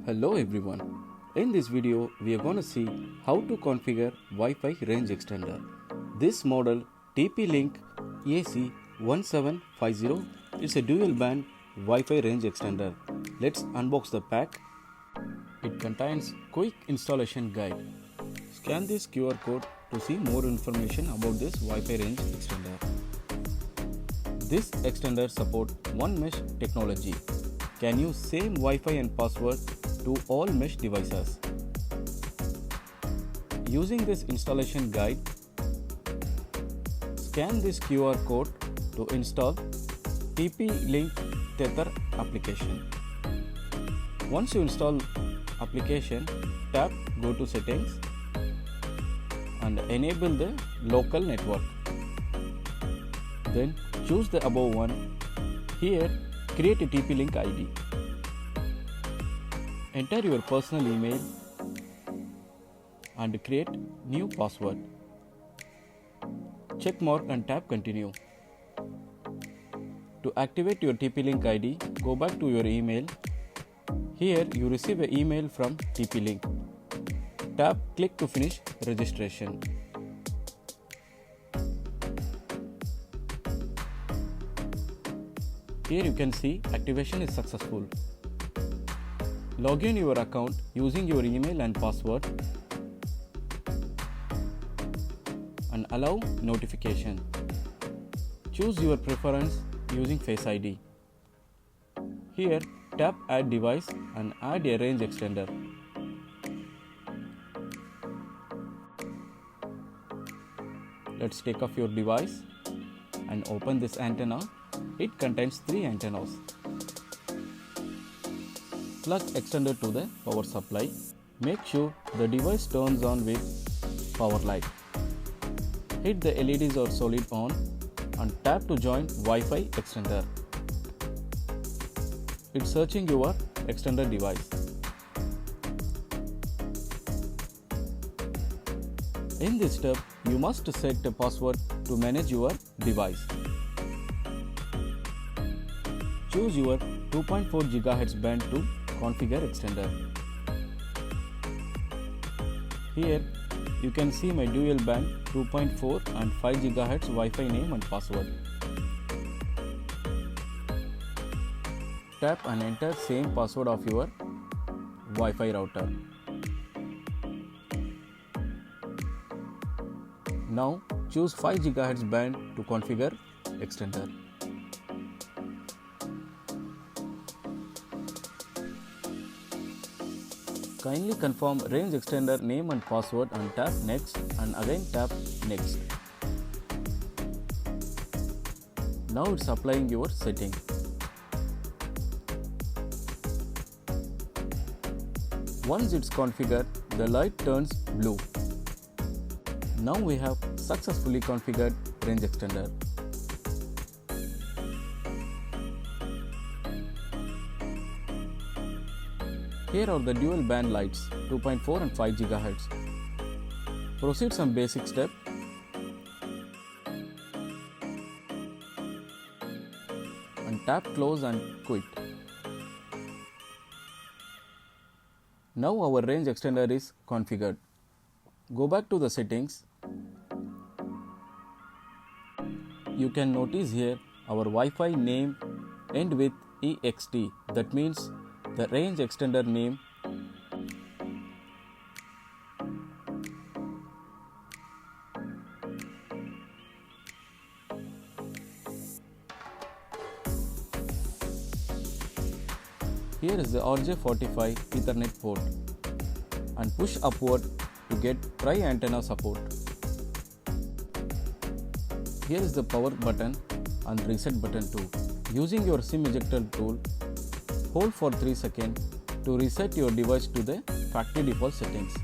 Hello everyone. In this video we are going to see how to configure Wi-Fi range extender. This model TP-Link AC1750 is a dual band Wi-Fi range extender. Let's unbox the pack. It contains quick installation guide. Scan this QR code to see more information about this Wi-Fi range extender. This extender supports one mesh technology. Can use same Wi-Fi and password to all mesh devices. Using this installation guide, scan this QR code to install TP-Link Tether application. Once you install application, tap Go to Settings and enable the local network. Then choose the above one. Here, create a TP-Link ID. Enter your personal email and create new password. Check mark and tap Continue. To activate your TP-Link ID, go back to your email. Here you receive an email from TP-Link. Tap Click to finish registration. Here you can see activation is successful. Log in your account using your email and password and allow notification. Choose your preference using Face ID. Here tap Add Device and add a range extender. Let's take off your device and open this antenna. It contains 3 antennas. Plug extender to the power supply. Make sure the device turns on with power light. Hit the LEDs or solid on and tap to join Wi-Fi extender. It's searching your extender device. In this step, you must set a password to manage your device. Choose your 2.4 GHz band to configure extender. Here you can see my dual band 2.4 and 5 GHz Wi-Fi name and password. Tap and enter same password of your Wi-Fi router. Now choose 5 GHz band to configure extender. Kindly confirm range extender name and password and tap Next and again tap Next. Now it's applying your setting. Once it's configured, the light turns blue. Now we have successfully configured range extender. Here are the dual band lights 2.4 and 5 GHz. Proceed some basic step. And tap close and quit. Now our range extender is configured. Go back to the settings. You can notice here our Wi-Fi name end with EXT. That means the range extender name. Here is the RJ45 Ethernet port and push upward to get tri-antenna support. Here is the power button and reset button too. Using your SIM ejector tool, hold for 3 seconds to reset your device to the factory default settings.